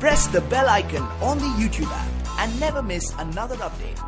Press the bell icon on the YouTube app and never miss another update.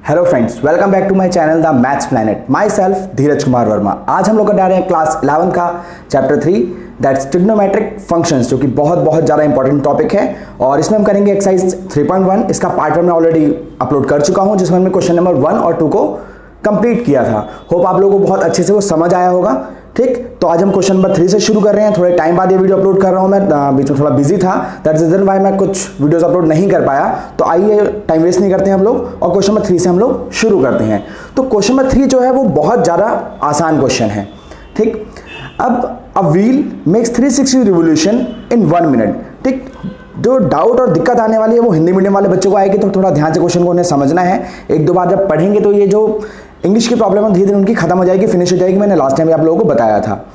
Hello friends, welcome back to my channel the maths planet. Myself Dheeraj Kumar Verma. आज हम लोग कर रहे हैं class 11 का chapter 3 that's trigonometric functions, जो कि बहुत ज़्यादा इंपॉर्टेंट टॉपिक है। और इसमें हम करेंगे एक्सरसाइज 3.1। इसका पार्ट 1 में ऑलरेडी अपलोड कर चुका हूं, जिसमें हमने क्वेश्चन नंबर 1 और 2 को कंप्लीट किया था। होप आप लोगों को बहुत अच्छे से वो समझ आया होगा। ठीक, तो आज हम क्वेश्चन नंबर 3 से शुरू कर रहे हैं। थोड़े टाइम बाद ये वीडियो अपलोड कर रहा हूँ, मैं बीच में थोड़ा बिजी था, दैट्स रीजन वाई मैं कुछ वीडियोस अपलोड नहीं कर पाया। तो आइए टाइम वेस्ट नहीं करते हैं हम लोग और क्वेश्चन नंबर 3 से हम लोग शुरू करते हैं। तो क्वेश्चन नंबर 3 जो है वो बहुत ज़्यादा आसान क्वेश्चन है। ठीक, अब a wheel makes 360 revolution in 1 minute. ठीक, जो डाउट और दिक्कत आने वाली है वो हिंदी मीडियम वाले बच्चों को आएगी, तो थोड़ा ध्यान से क्वेश्चन को उन्हें समझना है। एक दो बार जब पढ़ेंगे तो ये जो इंग्लिश की प्रॉब्लम है धीरे धीरे उनकी खत्म हो जाएगी, फिनिश हो जाएगी। मैंने लास्ट टाइम भी आप लोगों को बताया था।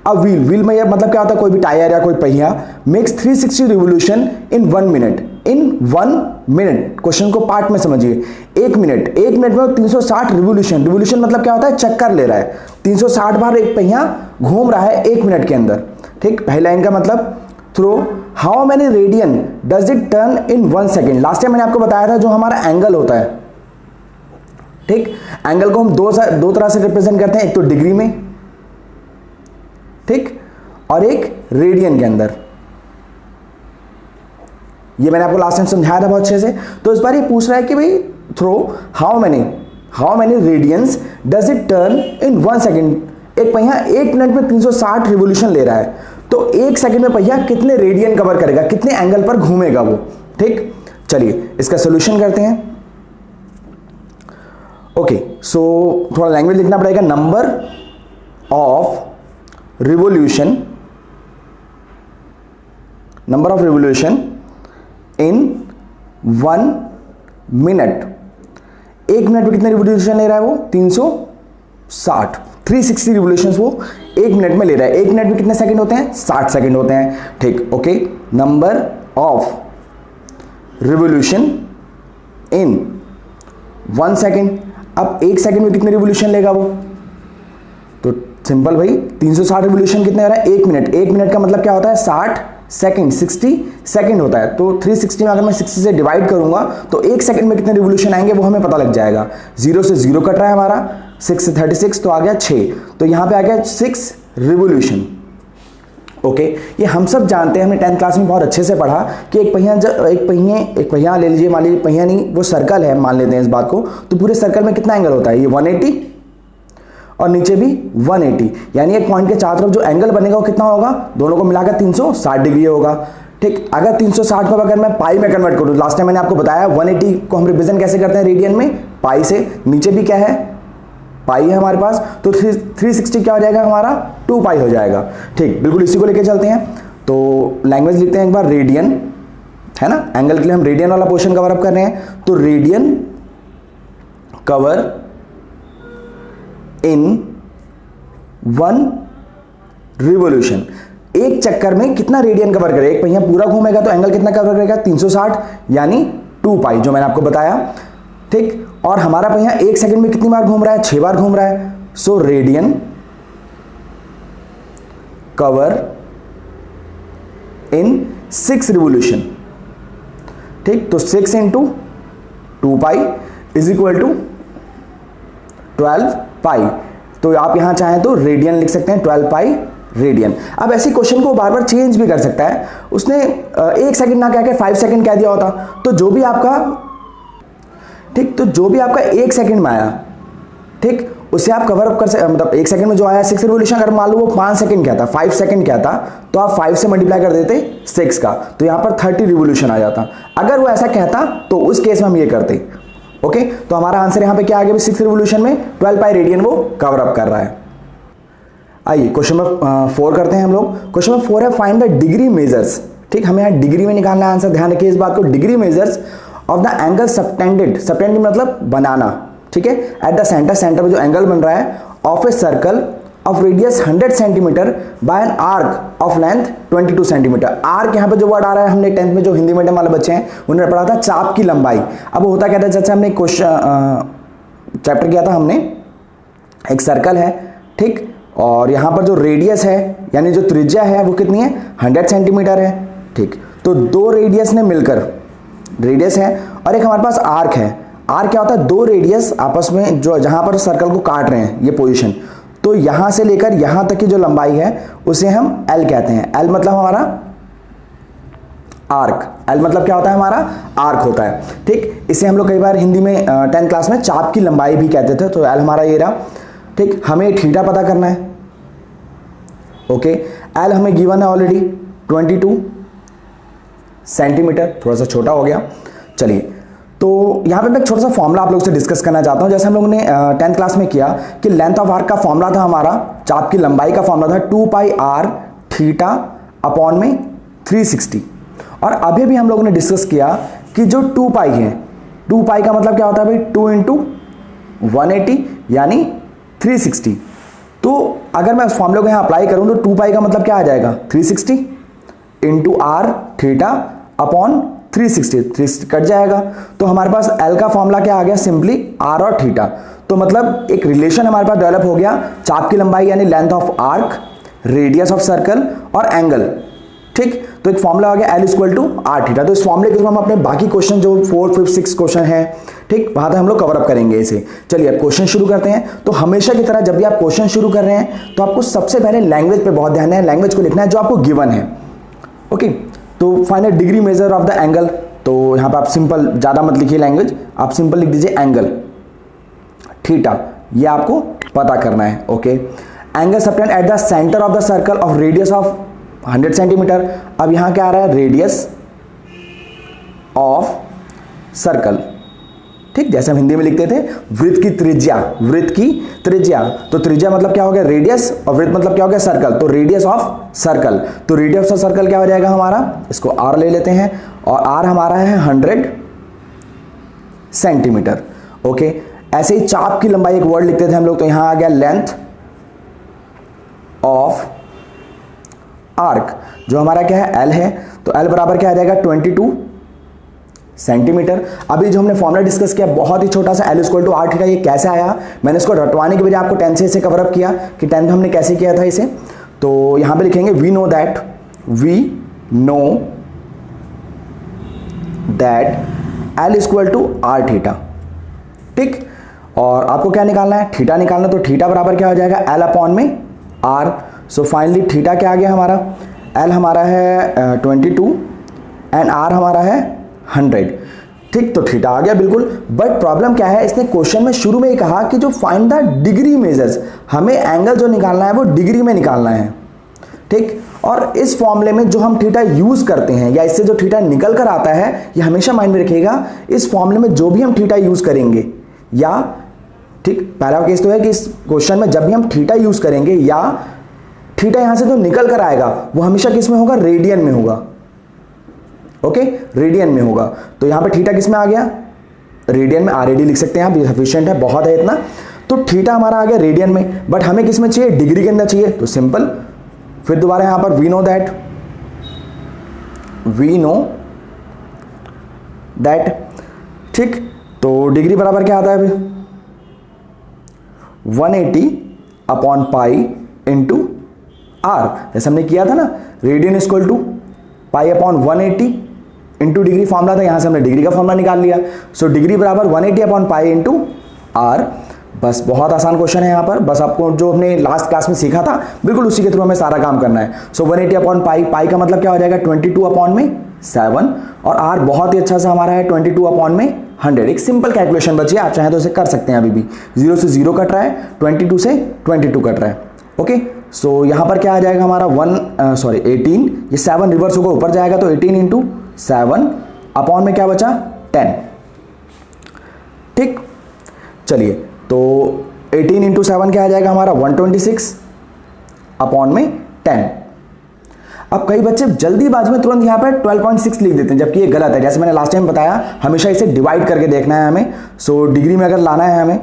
अब व्हील में ये मतलब क्या होता है, कोई भी टायर या कोई पहिया makes 360 revolution in 1 minute. In 1 minute, question को पार्ट में समझिए। 1 मिनट में 360 रिवोल्यूशन। रिवोल्यूशन मतलब क्या होता है, चक्कर ले रहा है। 360 बार एक पहिया घूम रहा है 1 मिनट के अंदर। ठीक, पहला लाइन का मतलब through how many radian does it turn in 1 second. Last time मैंने आपको बताया था जो हमारा एंगल होता है। ठीक, एंगल को हम दो तरह से रिप्रेजेंट करते हैं, एक तो डिग्री में, ठीक, और एक रेडियन के अंदर। ये मैंने आपको लास्ट टाइम समझाया था बहुत अच्छे से। तो इस बार ये पूछ रहा है कि भाई throw how many radians does it turn in 1 second. एक पहिया 1 मिनट में 360 रिवोल्यूशन ले रहा है, तो 1 सेकेंड में पहिया कितने रेडियन कवर करेगा, कितने एंगल पर घूमेगा वो। ठीक, चलिए इसका सोल्यूशन करते हैं। ओके, सो थोड़ा लैंग्वेज लिखना पड़ेगा। Number of revolution in 1 minute. 1 minute में कितने रिवोल्यूशन ले रहा है वो, 360। 360 रिवोल्यूशंस वो 1 मिनट में ले रहा है। 1 मिनट में कितने सेकंड होते हैं, 60 सेकंड होते हैं। ठीक, okay, number of revolution in 1 second. अब 1 सेकेंड में कितने रिवोल्यूशन लेगा वो, तो सिंपल भाई 360 रिवोल्यूशन कितने हो रहा है, 1 मिनट। 1 मिनट का मतलब क्या होता है, 60 सेकंड, 60 सेकंड होता है। तो 360 में अगर मैं 60 से डिवाइड करूंगा तो 1 सेकंड में कितने रिवोल्यूशन आएंगे वो हमें पता लग जाएगा। 0 से 0 कट रहा है हमारा, 6 से 36 तो आ गया 6, तो यहां पे आ गया 6 रिवोल्यूशन। ओके, ये हम सब जानते हैं, हमने 10th क्लास में बहुत अच्छे से पढ़ा कि एक पहिया ले लीजिए, मान लीजिए पहिया नहीं वो सर्कल है, मान लेते हैं इस बात को, तो पूरे सर्कल में कितना एंगल होता है, ये 180 और नीचे भी 180, यानी एक पॉइंट के चारों तरफ जो एंगल बनेगा वो कितना होगा, दोनों को मिलाकर 360 डिग्री होगा। ठीक, अगर 360 को अगर मैं पाई में कन्वर्ट करूँ, लास्ट टाइम मैंने आपको बताया 180 को हम रिप्रेजेंट कैसे करते हैं रेडियन में, पाई से। नीचे भी क्या है, पाई है हमारे पास, तो 360 क्या हो जाएगा हमारा, 2 पाई हो जाएगा। ठीक, बिल्कुल इसी को लेके चलते हैं। तो लैंग्वेज लिखते हैं एक बार, रेडियन है ना, एंगल के लिए हम रेडियन वाला पोर्शन कवर अप कर रहे हैं। तो रेडियन कवर इन 1 रिवोल्यूशन। एक चक्कर में कितना रेडियन कवर करेगा, एक पहिया पूरा घूमेगा तो एंगल कितना कवर करेगा, 360 यानी 2 पाई, जो मैंने आपको बताया। ठीक, और हमारा पहिया 1 सेकंड में कितनी बार घूम रहा है, 6 बार घूम रहा है। So radian cover in 6 revolution. ठीक, तो 6 into 2 pi is equal to 12 pi. तो आप यहां चाहें तो रेडियन लिख सकते हैं, 12 पाई रेडियन। अब ऐसे क्वेश्चन को बार बार चेंज भी कर सकता है। उसने 1 सेकंड ना कह के 5 सेकंड कह दिया होता, तो जो भी आपका 1 सेकंड में आया, ठीक, उसे आप कवर अप कर सकते, मतलब 1 सेकंड में जो आया 6 रिवोल्यूशन, अगर मान लो वो 5 सेकंड क्या था, 5 सेकंड क्या था, तो आप 5 से मल्टीप्लाई कर देते 6 का, तो यहां पर 30 रिवोल्यूशन आ जाता। अगर वो ऐसा कहता तो उस केस में हम ये करते। ओके, तो हमारा आंसर यहां पे क्या आ गया, 6 रिवोल्यूशन में 12 पाई रेडियन वो कवर अप कर रहा है। आइए क्वेश्चन नंबर 4 करते हैं हम लोग। क्वेश्चन नंबर 4 है फाइंड द डिग्री मेजर्स। ठीक, हमें यहाँ डिग्री में निकालना है आंसर, ध्यान रखिए इस बात को। Degree measures of the angle subtended मतलब बनाना, ठीक है, एट द सेंटर में जो एंगल बन रहा है of A circle of radius 100 centimetre bye an arc of length 22 centimetre. Arc यहाँ पे जो वर्ड आ रहा है, हमने 10th में जो हिंदी मीडियम वाले बच्चे हैं उन्होंने पढ़ा था चाप की लंबाई। अब होता क्या था, जैसे हमने क्वेश्चन चैप्टर किया था हमने एक सर्कल है, ठीक, और यहाँ पर जो रेडियस है यानी जो त्रिज्या है वो कितनी है 100 सेंटीमीटर है, ठीक। तो दो रेडियस ने मिलकर, रेडियस है और एक हमारे पास आर्क है। आर्क क्या होता है, दो रेडियस आपस में जो जहाँ पर सर्कल को काट रहे हैं, ये पोजीशन, तो यहाँ से लेकर यहाँ तक की जो लंबाई है उसे हम एल कहते हैं। एल मतलब हमारा आर्क, एल मतलब क्या होता है हमारा आर्क होता है, ठीक। इसे हम लोग कई बार हिंदी में 10th क्लास में चाप की लंबाई भी कहते थे। तो एल हमारा ये रहा, ठीक। हमें थीटा पता करना है, ओके। एल हमें गिवन है ऑलरेडी 22 सेंटीमीटर, थोड़ा सा छोटा हो गया। चलिए, तो यहाँ पे मैं एक छोटा सा फॉर्मूला आप लोगों से डिस्कस करना चाहता हूँ। जैसे हम लोगों ने 10th क्लास में किया कि लेंथ ऑफ आर्क का फॉर्मूला था हमारा, चाप की लंबाई का फॉर्मूला था 2 पाई आर थीटा अपॉन में 360। और अभी भी हम लोगों ने डिस्कस किया कि जो 2 पाई है, 2 पाई का मतलब क्या होता है भाई, 2 इंटू 180 यानी 360। तो अगर मैं उस फॉर्मूले को यहाँ अप्लाई करूँ तो 2 पाई का मतलब क्या आ जाएगा, 360 into R theta upon 360 cut जाएगा। तो हमारे पास एल का फॉर्मूला क्या आ गया, सिंपली आर और थीटा। तो मतलब एक रिलेशन हमारे पास डेवलप हो गया, चाप की लंबाई यानी length of arc, radius of circle और एंगल, ठीक। तो एक फॉर्मूला आ गया L equal to R theta. तो इस फॉर्मूले के थ्रू हम अपने बाकी क्वेश्चन जो 4, 5, 6 क्वेश्चन है, ठीक, वहां तक हम लोग कवर अप करेंगे इसे। चलिए अब क्वेश्चन शुरू करते हैं। तो हमेशा की तरह जब भी आप क्वेश्चन शुरू कर रहे हैं तो आपको सबसे पहले लैंग्वेज पे बहुत ध्यान है, लैंग्वेज को लिखना है जो आपको गिवन है, ओके। तो find degree measure of the angle. तो यहाँ पर आप सिंपल, ज़्यादा मत लिखिए लैंग्वेज, आप सिंपल लिख दीजिए एंगल थीटा, ये आपको पता करना है, okay. Angle subtend at the centre of the circle of radius of 100 centimetre. अब यहाँ क्या आ रहा है, रेडियस ऑफ सर्कल, ठीक, जैसे हम हिंदी में लिखते थे वृत्त की त्रिज्या, वृत्त की त्रिज्या। तो त्रिज्या मतलब क्या हो गया, रेडियस, और वृत्त मतलब क्या हो गया, सर्कल। तो रेडियस ऑफ सर्कल, तो रेडियस ऑफ सर्कल क्या हो जाएगा हमारा, इसको आर ले लेते हैं, और आर हमारा है 100 सेंटीमीटर, ओके। ऐसे ही चाप की लंबाई एक वर्ड लिखते थे हम लोग, तो यहां आ गया लेंथ ऑफ आर्क, जो हमारा क्या है एल है। तो एल बराबर क्या आ जाएगा 22 सेंटीमीटर। अभी जो हमने फॉर्मूला डिस्कस किया बहुत ही छोटा सा, L equal to R theta, ये कैसे आया, मैंने इसको रटवाने के बजाय आपको 10 से इसे कवर अप किया कि 10 में हमने कैसे किया था इसे। तो यहां पे लिखेंगे we know that L equal to R theta, ठीक। और आपको क्या निकालना है, थीटा निकालना। तो थीटा बराबर क्या हो जाएगा, एल अपॉन में आर। सो फाइनली थीटा क्या आ गया हमारा, एल हमारा है 22 एंड आर हमारा है 100, ठीक। तो थीटा आ गया बिल्कुल। बट प्रॉब्लम क्या है, इसने क्वेश्चन में शुरू में ही कहा कि जो फाइंड द डिग्री मेजर्स, हमें एंगल जो निकालना है वो डिग्री में निकालना है, ठीक। और इस फॉर्मूले में जो हम थीटा यूज करते हैं या इससे जो थीटा निकल कर आता है, ये हमेशा माइंड में रखिएगा, इस फॉर्मूले में जो भी हम थीटा यूज करेंगे, या ठीक, पहला केस तो है कि इस क्वेश्चन में जब भी हम थीटा यूज करेंगे या थीटा यहां से जो निकल कर आएगा वो हमेशा किस में होगा, रेडियन में होगा, ओके, रेडियन में होगा। तो यहां पे थीटा किस में आ गया, रेडियन में, आरएडी लिख सकते हैं आप, ये सफिशिएंट है, बहुत है इतना। तो थीटा हमारा आ गया रेडियन में, बट हमें किस में चाहिए, डिग्री के अंदर चाहिए। तो सिंपल, फिर दोबारा यहां पर वी नो दैट, ठीक। तो डिग्री बराबर क्या आता है अभी, 180 अपॉन पाई इंटू आर, जैसे हमने किया था ना, radian equal to pi upon 180 into degree formula था, यहां से हमने डिग्री का फॉर्मूला निकाल लिया। सो डिग्री बराबर 180 अपॉन पाई इंटू आर। बस बहुत आसान क्वेश्चन है यहाँ पर, बस आपको जो हमने लास्ट क्लास में सीखा था बिल्कुल उसी के थ्रू हमें सारा काम करना है। सो 180 अपॉन पाई, पाई का मतलब क्या हो जाएगा 22 अपॉन में 7, और आर बहुत ही अच्छा सा हमारा है 22 अपॉन में 100। एक सिंपल कैलकुलेशन बची है, आप चाहें तो इसे कर सकते हैं। अभी भी 0 से 0 कट रहा है, 22 से 22 कट रहा है, ओके। सो यहाँ पर क्या आ जाएगा हमारा 18, ये 7 रिवर्स होगा ऊपर जाएगा, तो 18 इंटू 7 अपॉन में क्या बचा 10, ठीक। चलिए, तो 18 इंटू 7 क्या आ जाएगा हमारा 126 अपॉन में 10। अब कई बच्चे जल्दीबाजी में तुरंत यहाँ पर 12.6 लिख देते हैं, जबकि ये गलत है। जैसे मैंने लास्ट टाइम बताया, हमेशा इसे डिवाइड करके देखना है हमें। सो डिग्री में अगर लाना है हमें,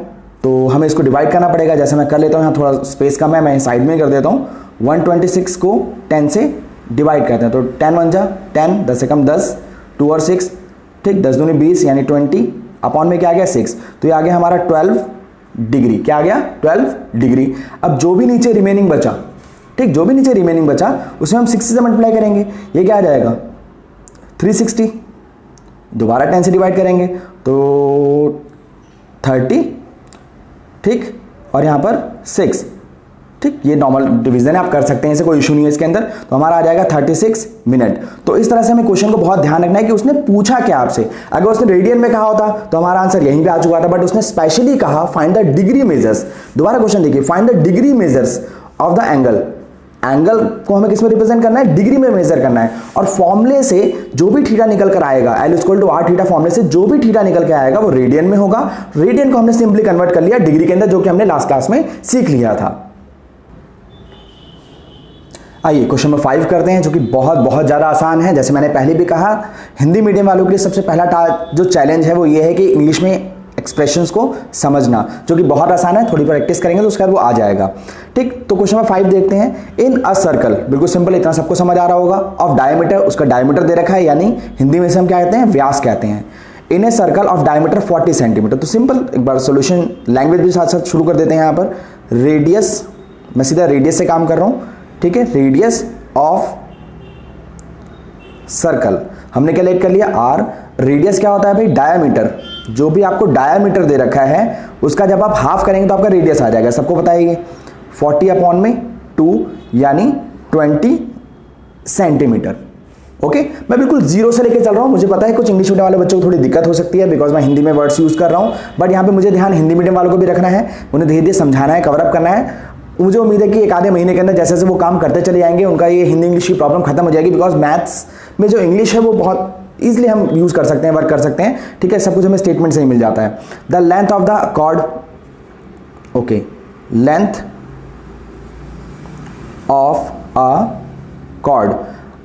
तो हमें इसको डिवाइड करना पड़ेगा। जैसे मैं कर लेता हूँ, यहाँ थोड़ा स्पेस कम है, मैं साइड में कर देता हूँ। 126 को 10 से डिवाइड करते हैं, तो 10 1 जा 10, 10 से कम 10, 2 और 6, ठीक, 10 दूनी 20 यानी 20 अपॉन में क्या आ गया 6। तो ये आ गया हमारा 12 डिग्री। क्या आ गया? 12 डिग्री। अब जो भी नीचे रिमेनिंग बचा, ठीक, जो भी नीचे रिमेनिंग बचा उसमें हम 60 से मल्टीप्लाई करेंगे। ये क्या आ जाएगा? 360। दोबारा 10 से डिवाइड करेंगे तो 30, ठीक, और यहाँ पर 6, ठीक। ये नॉर्मल डिवीजन है, आप कर सकते हैं, ऐसे कोई इशू नहीं है इसके अंदर। तो हमारा आ जाएगा 36 मिनट। तो इस तरह से हमें क्वेश्चन को बहुत ध्यान रखना है कि उसने पूछा क्या आपसे। अगर उसने रेडियन में कहा होता तो हमारा आंसर यहीं पे आ चुका था, बट उसने स्पेशली कहा फाइंड द डिग्री मेजर्स। दोबारा क्वेश्चन देखिए, find the degree measures of the angle. Angle को हमें किस में रिप्रेजेंट करना है? डिग्री में मेजर करना है। और फॉर्मूले से जो भी थीटा निकल कर आएगा, L = r थीटा, फॉर्मूले से जो भी थीटा निकल के आएगा वो रेडियन में होगा। रेडियन को हमने सिंपली कन्वर्ट कर लिया डिग्री के अंदर, जो कि हमने लास्ट क्लास में सीख लिया था। आइए क्वेश्चन नंबर 5 करते हैं, जो कि बहुत ज़्यादा आसान है। जैसे मैंने पहले भी कहा, हिंदी मीडियम वालों के लिए सबसे पहला जो चैलेंज है वो ये है कि इंग्लिश में एक्सप्रेशंस को समझना, जो कि बहुत आसान है। थोड़ी प्रैक्टिस करेंगे तो उसके बाद वो आ जाएगा, ठीक। तो क्वेश्चन नंबर 5 देखते हैं। इन अ सर्कल, बिल्कुल सिंपल, इतना सबको समझ आ रहा होगा। ऑफ डायमीटर, उसका डायमीटर दे रखा है, यानी हिंदी में से हम क्या कहते हैं? व्यास कहते हैं। In a circle of diameter 40 centimetre. तो सिंपल, एक बार सोल्यूशन लैंग्वेज भी साथ साथ शुरू कर देते हैं। यहाँ पर रेडियस, मैं सीधा रेडियस से काम कर रहा हूँ, ठीक है। रेडियस ऑफ सर्कल हमने कैलकुलेट कर लिया r। रेडियस क्या होता है भाई? डायामीटर। जो भी आपको डायामीटर दे रखा है उसका जब आप हाफ करेंगे तो आपका रेडियस आ जाएगा, सबको पता है ये। 40/2 यानी 20 सेंटीमीटर। ओके, मैं बिल्कुल जीरो से लेके चल रहा हूँ। मुझे पता है कुछ इंग्लिश मीडियम वाले बच्चों को थोड़ी दिक्कत हो सकती है, बिकॉज मैं हिंदी में वर्ड्स यूज कर रहा हूँ, बट यहाँ पे मुझे ध्यान हिंदी मीडियम वालों को भी रखना है, उन्हें धीरे धीरे समझाना है, कवरअप करना है। मुझे उम्मीद है कि एक आधे महीने के अंदर जैसे जैसे वो काम करते चले जाएंगे, उनका ये हिंदी इंग्लिश की प्रॉब्लम खत्म हो जाएगी। बिकॉज मैथ्स में जो इंग्लिश है वो बहुत ईजिली हम यूज कर सकते हैं, वर्क कर सकते हैं, ठीक है। सब कुछ हमें स्टेटमेंट से ही मिल जाता है। The length of the chord, okay, length of a chord.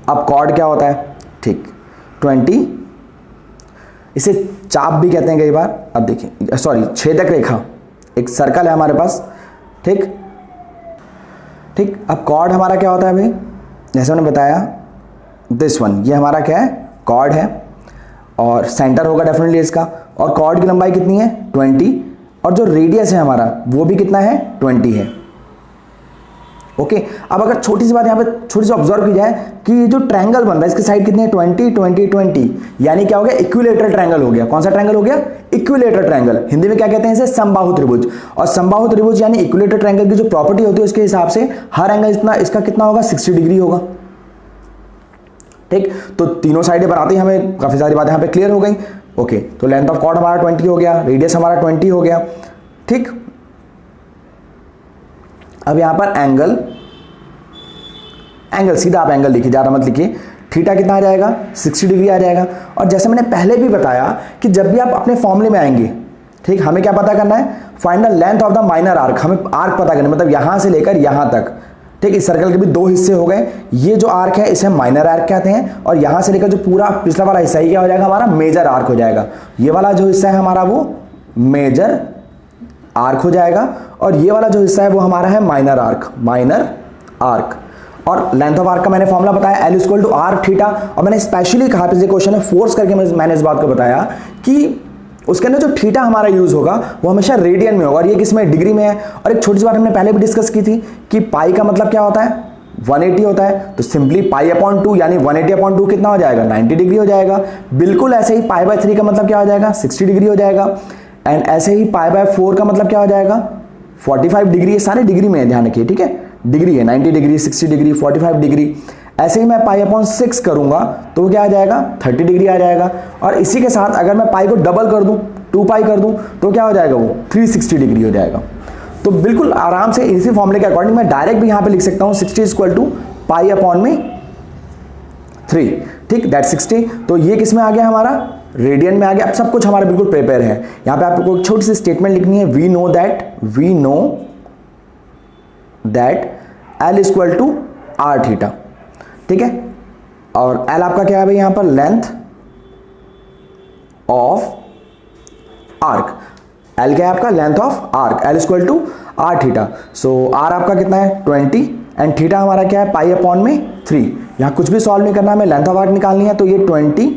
अब कॉर्ड क्या होता है? ठीक, 20, इसे चाप भी कहते हैं कई बार। अब देखिए, सॉरी, छेदक रेखा, एक सर्कल है हमारे पास, ठीक ठीक। अब कॉर्ड हमारा क्या होता है भाई? जैसे मैंने बताया, दिस वन, ये हमारा क्या है? कॉर्ड है, और सेंटर होगा डेफिनेटली इसका। और कॉर्ड की लंबाई कितनी है? 20, और जो रेडियस है हमारा वो भी कितना है? 20 है। ओके, अब अगर छोटी सी बात यहाँ पे छोटी सी ऑब्जर्व की जाए कि जो ट्रायंगल बन रहा है इसकी साइड कितनी है? 20, 20, 20, यानी क्या हो गया? इक्विलेटरल ट्रायंगल हो गया। कौन सा ट्रायंगल हो गया? Equilateral triangle. हिंदी में क्या कहते हैं इसे? समबाहु त्रिभुज। और समबाहु त्रिभुज यानी इक्विलेटरल ट्रायंगल की जो प्रॉपर्टी होती है उसके हिसाब से हर एंगल इतना इसका कितना होगा? 60 डिग्री होगा, ठीक। तो तीनों साइडें बनाते ही हमें काफी सारी बातें यहाँ पे क्लियर हो गई। ओके, तो लेंथ ऑफ कॉर्ड हमारा 20 हो गया, रेडियस हमारा 20 हो गया, ठीक। अब यहां पर एंगल सीधा आप एंगल लिखिए, ज़्यादा मत लिखिए। थीटा कितना आ जाएगा? 60 डिग्री आ जाएगा। और जैसे मैंने पहले भी बताया कि जब भी आप अपने फॉर्मूले में आएंगे, ठीक, हमें क्या पता करना है? Find the length of the minor arc. हमें आर्क पता करना है, मतलब यहां से लेकर यहां तक, ठीक। इस सर्कल के भी 2 हिस्से हो गए। ये जो आर्क है इसे माइनर आर्क कहते हैं, और यहां से लेकर जो पूरा पिछला वाला हिस्सा है क्या हो जाएगा? हमारा मेजर आर्क हो जाएगा। ये वाला जो हिस्सा है हमारा वो मेजर आर्क हो जाएगा, और ये वाला जो हिस्सा है वो हमारा है माइनर आर्क। और लेंथ ऑफ आर्क का मैंने फॉर्मूला बताया, L = r थीटा। और मैंने स्पेशली कहा, पिछले क्वेश्चन में फोर्स करके मैंने इस बात को बताया कि उसके अंदर जो थीटा हमारा यूज होगा वो हमेशा रेडियन में होगा, और ये किस में? डिग्री में है। और एक छोटी सी बात हमने पहले भी डिस्कस की थी कि पाई का मतलब क्या होता है? 180 होता है। तो सिंपली पाई/2 यानी 180/2 कितना हो जाएगा? 90 डिग्री हो जाएगा। बिल्कुल ऐसे ही पाई/3 का मतलब क्या हो जाएगा? 60 डिग्री हो जाएगा। एंड ऐसे ही पाई/4 का मतलब क्या हो जाएगा? 45 डिग्री। ये सारे डिग्री में है, ध्यान रखिए, ठीक है। डिग्री है 90 डिग्री, 60 डिग्री, 45 डिग्री। ऐसे ही मैं पाई/6 करूंगा तो क्या आ जाएगा? 30 डिग्री आ जाएगा। और इसी के साथ अगर मैं पाई को डबल कर दूं, 2 पाई कर दूं, तो क्या हो जाएगा? वो 360 डिग्री हो जाएगा। तो बिल्कुल आराम से इसी फॉर्मूले के अकॉर्डिंग मैं डायरेक्ट भी यहां पे लिख सकता हूं 60 = पाई/3, ठीक, दैट 60। तो ये किस में आ गया? हमारा रेडियन में आ गया। अब सब कुछ हमारा बिल्कुल प्रिपेयर है। यहां पे आपको एक छोटी सी स्टेटमेंट लिखनी है, we know that L = r theta, ठीक है। और L आपका क्या है भाई? यहां पर लेंथ ऑफ आर्क। L क्या है आपका? Length of arc. L = r theta. So r आपका कितना है? 20, एंड थीटा हमारा क्या है? पाई/3। यहां कुछ भी सॉल्व नहीं करना, हमें लेंथ ऑफ आर्क निकालनी है, तो ये 20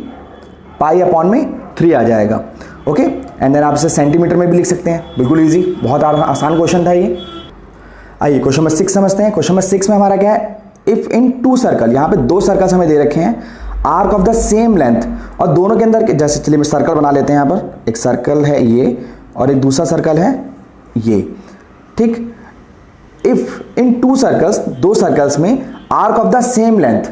पाई/3 आ जाएगा। ओके, एंड देन आप इसे सेंटीमीटर में भी लिख सकते हैं, बिल्कुल ईजी, बहुत आसान क्वेश्चन था ये। आइए क्वेश्चन नंबर 6 समझते हैं। क्वेश्चन नंबर 6 में हमारा क्या है, इफ इन 2 सर्कल, यहाँ पे 2 सर्कल्स हमें दे रखे हैं, arc of the same length, और दोनों के अंदर, जैसे चलिए सर्कल बना लेते हैं, यहाँ पर एक सर्कल है ये और एक दूसरा सर्कल है ये, ठीक। इफ इन 2 सर्कल्स, 2 सर्कल्स में arc of the same length,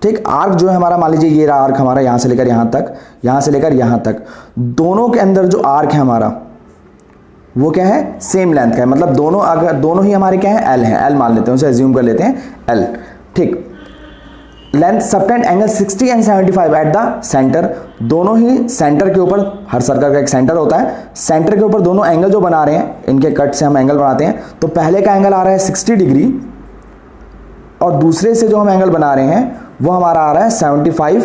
ठीक, आर्क जो है हमारा, मान लीजिए ये रहा आर्क हमारा, यहां से लेकर यहां तक, यहां से लेकर यहां तक, दोनों के अंदर जो आर्क है हमारा वो क्या है, सेम लेंथ का है, मतलब दोनों, अगर दोनों ही हमारे क्या है, एल है, एल मान लेते हैं, उसे एज्यूम कर लेते हैं एल, ठीक। Length subtend angle 60 and 75 at the centre, दोनों ही सेंटर के ऊपर, हर सर्कल का एक सेंटर होता है, सेंटर के ऊपर दोनों एंगल जो बना रहे हैं, इनके कट से हम एंगल बनाते हैं, तो पहले का एंगल आ रहा है 60 डिग्री और दूसरे से जो हम एंगल बना रहे हैं वो हमारा आ रहा है 75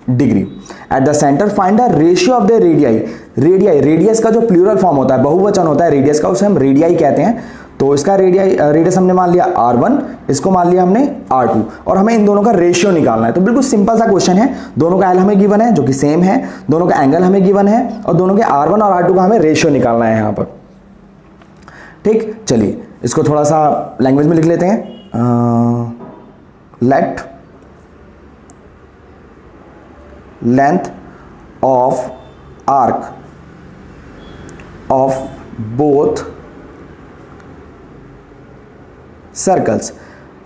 degree. At the centre find the ratio of the radii, radii, radius का जो प्लूरल फॉर्म होता है, बहुवचन होता है रेडियस का, उसे हम रेडियाई कहते हैं। तो इसका रेडियस हमने मान लिया R1, इसको मान लिया हमने R2, और हमें इन दोनों का रेशियो निकालना है। तो बिल्कुल सिंपल सा क्वेश्चन है, दोनों का एल हमें गिवन है जो कि सेम है, दोनों का एंगल हमें गिवन है, और दोनों के R1 और R2 का हमें रेशियो निकालना है यहाँ पर, ठीक। चलिए इसको थोड़ा सा लैंग्वेज में लिख लेते हैं। Late length of arc of both circles,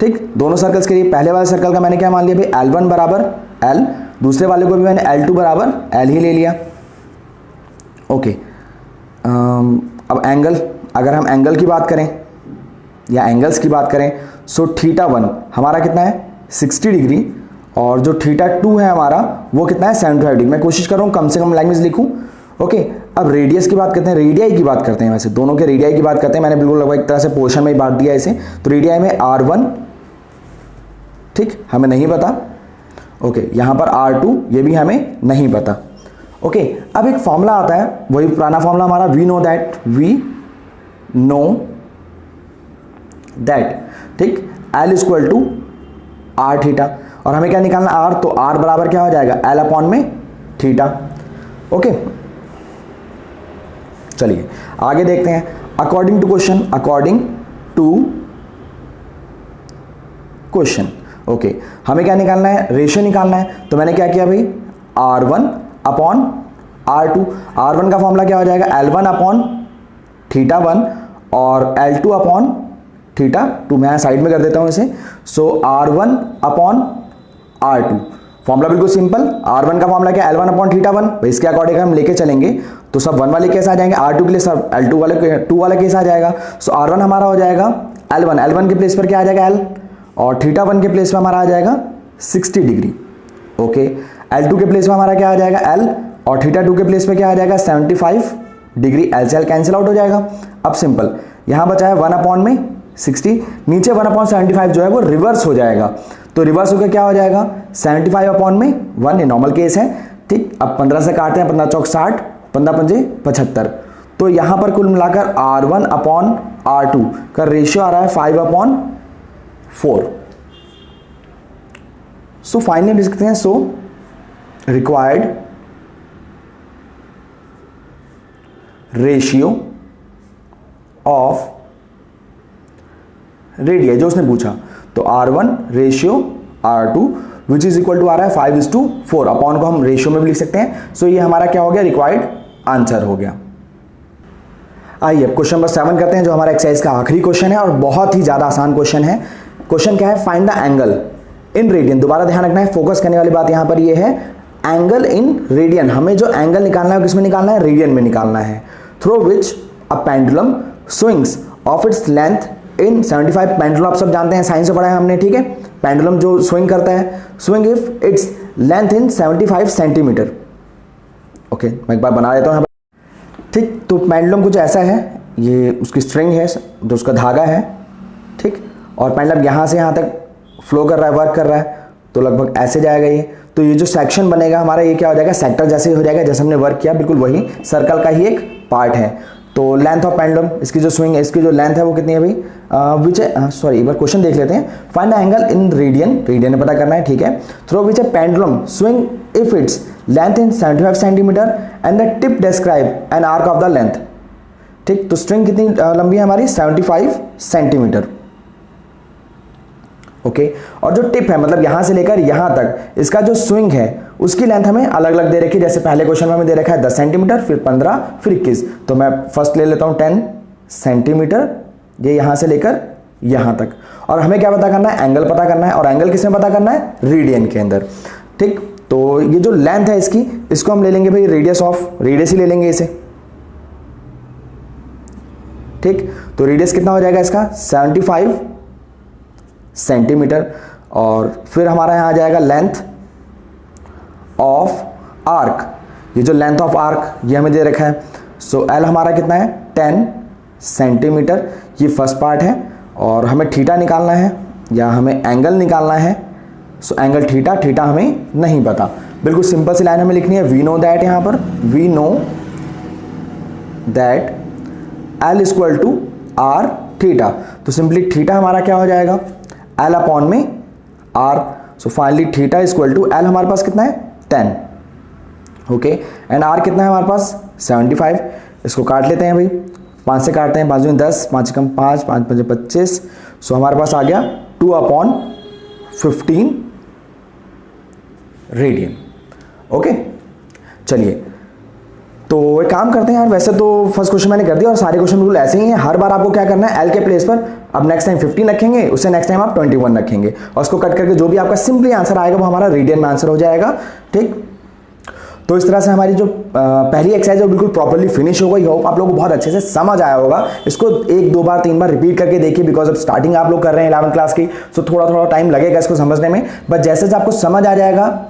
ठीक। दोनों सर्कल्स के लिए पहले वाले सर्कल का मैंने क्या मान लिया भाई, L1 बराबर L, दूसरे वाले को भी मैंने L2 बराबर L ही ले लिया, ओके। अब एंगल, अगर हम एंगल की बात करें या एंगल्स की बात करें, सो θ1 हमारा कितना है 60 डिग्री, और जो θ2 है हमारा वो कितना है 75 डिग्री। मैं कोशिश कर रहा हूँ कम से कम लैंग्वेज लिखूँ, ओके। अब रेडियस की बात करते हैं, रेडियाई की बात करते हैं, वैसे दोनों के रेडियाई की बात करते हैं, मैंने बिल्कुल लगभग एक तरह से पोर्शन में ही बांट दिया इसे। तो रेडियाई में R1, ठीक, हमें नहीं पता, ओके। यहाँ पर R2, ये भी हमें नहीं पता, ओके। अब एक फॉर्मूला आता है, वही पुराना फॉर्मूला हमारा, वी नो दैट, ठीक, L equal to R theta, और हमें क्या निकालना R, तो R बराबर क्या हो जाएगा, L अपॉन में थीटा, ओके। चलिए आगे देखते हैं। अकॉर्डिंग टू क्वेश्चन, ओके, हमें क्या निकालना है, रेशियो निकालना है। तो मैंने क्या किया भाई, R1 अपॉन R2, R1 का फॉर्मूला क्या हो जाएगा, L1 अपॉन θ1 और L2 अपॉन θ2, मैं साइड में कर देता हूं इसे। सो R1 अपॉन R2, फॉर्मूला बिल्कुल सिंपल, R1 का फॉर्मूला क्या, L1 अपॉन θ1, भाई इसके अकॉर्डिंग हम लेके चलेंगे तो सब 1 वाले केस आ जाएंगे, R2 के लिए सब L2 वाले 2 वाला केस आ जाएगा। सो R1 हमारा हो जाएगा L1 के प्लेस पर क्या आ जाएगा L, और θ1 के प्लेस पर हमारा आ जाएगा 60 डिग्री, ओके। L2 के प्लेस में हमारा क्या आ जाएगा L, और θ2 के प्लेस पे क्या आ जाएगा 75 डिग्री, L से L कैंसिल आउट हो जाएगा। अब सिंपल, यहाँ बचा है 1 अपॉन में 60, नीचे 1 अपॉन 75 जो है वो रिवर्स हो जाएगा, तो रिवर्स होकर क्या हो जाएगा 75 अपॉन में 1, ये नॉर्मल केस है, ठीक। अब 15 से काटते हैं, 15 चौक 60, 15 पंजे 75, तो यहाँ पर कुल मिलाकर R1 अपॉन R2 का रेशियो आ रहा है 5 अपॉन 4। सो फाइनली लिख सकते हैं, so required ratio of radii, जो उसने पूछा, तो R1 ratio R2 which is equal to आ रहा है 5:4, अपॉन को हम रेशियो में भी लिख सकते हैं। सो ये हमारा क्या हो गया, रिक्वायर्ड आंसर हो गया। आइए अब क्वेश्चन नंबर 7 करते हैं, जो हमारा एक्सरसाइज का आखिरी क्वेश्चन है और बहुत ही ज्यादा आसान क्वेश्चन है। क्वेश्चन क्या है, find the angle in radian. दोबारा ध्यान रखना है, फोकस करने वाली बात यहां पर ये है, एंगल इन रेडियन, हमें जो एंगल निकालना है किसमें निकालना है, रेडियन में निकालना है। Through which a pendulum swings of its length in 75, pendulum आप सब जानते हैं, साइंस में पढ़ा है हमने, ठीक है। पेंडुलम जो स्विंग करता है, swing if its length in 75 centimetre, okay. मैं एक बार बना देता हूँ, ठीक। तो पेंडुलम कुछ ऐसा है, ये उसकी स्ट्रिंग है, जो उसका धागा है, ठीक, और पेंडुलम यहाँ से यहाँ तक फ्लो कर रहा है, वर्क कर रहा है, तो लगभग ऐसे जाएगा ये। तो ये जो सेक्शन बनेगा हमारा, ये क्या हो जाएगा, सेक्टर जैसे ही हो जाएगा, जैसे हमने वर्क किया, बिल्कुल वही सर्कल का ही एक पार्ट है। तो लेंथ ऑफ पेंडुलम, इसकी जो स्विंग है, इसकी जो लेंथ है वो कितनी है भाई, विच सॉरी एक बार क्वेश्चन देख लेते हैं। Find the angle in radian, radian में पता करना है, ठीक है। Through which A pendulum swing if its length in 75 centimetre and the tip describe an arc of the length. ठीक, तो स्ट्रिंग कितनी लंबी है हमारी 75 सेंटीमीटर। ओके, और जो टिप है मतलब यहां से लेकर यहां तक इसका जो स्विंग है उसकी लेंथ हमें अलग अलग दे रखी है। जैसे पहले क्वेश्चन में हमें दे रखा है 10 सेंटीमीटर, फिर 15, फिर 21। तो मैं फर्स्ट ले लेता हूं 10 सेंटीमीटर, ये यहां से लेकर यहां तक। और हमें क्या पता करना है, एंगल पता करना है। और एंगल किसमें पता करना है, रेडियन के अंदर। ठीक, तो ये जो लेंथ है इसकी, इसको हम ले लेंगे भाई रेडियस ऑफ, रेडियस ही ले लेंगे इसे। ठीक, तो रेडियस कितना हो जाएगा इसका 75 सेंटीमीटर। और फिर हमारा यहां आ जाएगा लेंथ ऑफ आर्क। ये जो लेंथ ऑफ आर्क ये हमें दे रखा है। सो एल हमारा कितना है 10 सेंटीमीटर, ये फर्स्ट पार्ट है। और हमें थीटा निकालना है या हमें एंगल निकालना है। सो एंगल थीटा, थीटा हमें नहीं पता। बिल्कुल सिंपल सी लाइन हमें लिखनी है, वी नो दैट, यहां पर we know that L equal to R theta. तो सिंपली थीटा हमारा क्या हो जाएगा, एल अपॉन में R. So finally theta equal to L हमारे पास कितना है 10। ओके, एंड आर कितना है हमारे पास 75। इसको काट लेते हैं भाई, 5 से काटते हैं, बाजू में 10, 5 कम 5, 5 5 25। सो हमारे पास आ गया 2/15 रेडियन। ओके, चलिए तो एक काम करते हैं यार, वैसे तो फर्स्ट क्वेश्चन मैंने कर दिया और सारे क्वेश्चन बिल्कुल ऐसे ही हैं। हर बार आपको क्या करना है, एल के प्लेस पर अब नेक्स्ट टाइम 15 रखेंगे, उससे नेक्स्ट टाइम आप 21 रखेंगे और उसको कट करके जो भी आपका सिंपली आंसर आएगा वो हमारा रेडियन में आंसर हो जाएगा। ठीक, तो इस तरह से हमारी जो पहली एक्सरसाइज है वो बिल्कुल प्रॉपर्ली फिनिश हो गई। होप आप लोगों को बहुत अच्छे से समझ आया होगा। इसको 1 2 बार 3 बार रिपीट करके देखिए, बिकॉज अब स्टार्टिंग आप लोग कर रहे हैं 11th क्लास की, तो थोड़ा थोड़ा टाइम लगेगा इसको समझने में। बट जैसे जैसे आपको समझ आ जाएगा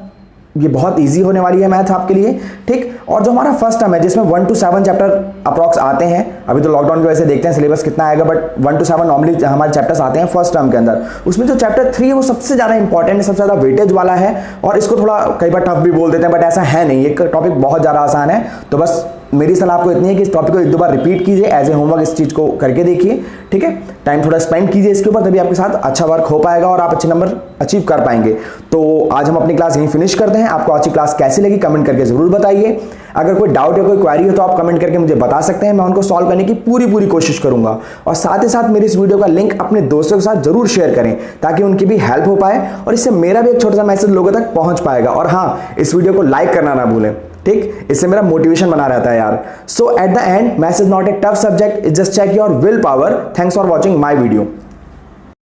ये बहुत इजी होने वाली है मैथ आपके लिए। ठीक, और जो हमारा फर्स्ट टर्म है जिसमें 1 to 7 चैप्टर अप्रॉक्स आते हैं, अभी तो लॉकडाउन की वजह से देखते हैं सिलेबस कितना आएगा, बट 1 to 7 नॉर्मली हमारे चैप्टर्स आते हैं फर्स्ट टर्म के अंदर। उसमें जो चैप्टर 3 है वो सबसे ज़्यादा इंपॉर्टेंट है, सबसे ज़्यादा वेटेज वाला है। और इसको थोड़ा कई बार टफ भी बोल देते हैं, बट ऐसा है नहीं, ये टॉपिक बहुत ज़्यादा आसान है। तो बस मेरी सलाह आपको इतनी है कि इस टॉपिक को 1 2 बार रिपीट कीजिए, एज ए होमवर्क इस चीज़ को करके देखिए। ठीक है, टाइम थोड़ा स्पेंड कीजिए इसके ऊपर, तभी आपके साथ अच्छा वर्क हो पाएगा और आप अच्छे नंबर अचीव कर पाएंगे। तो आज हम अपनी क्लास यहीं फिनिश करते हैं। आपको आज की क्लास कैसी लगी कमेंट करके जरूर बताइए। अगर कोई डाउट या कोई क्वेरी हो तो आप कमेंट करके मुझे बता सकते हैं, मैं उनको सॉल्व करने की पूरी कोशिश करूंगा। और साथ ही साथ मेरी इस वीडियो का लिंक अपने दोस्तों के साथ जरूर शेयर करें ताकि उनकी भी हेल्प हो पाए और इससे मेरा भी एक छोटा सा मैसेज लोगों तक पहुंच पाएगा। और हाँ, इस वीडियो को लाइक करना ना भूलें। ठीक, इससे मेरा मोटिवेशन बना रहता है यार। So at the end, maths is not a tough subject, it just check your will power. Thanks for watching my video.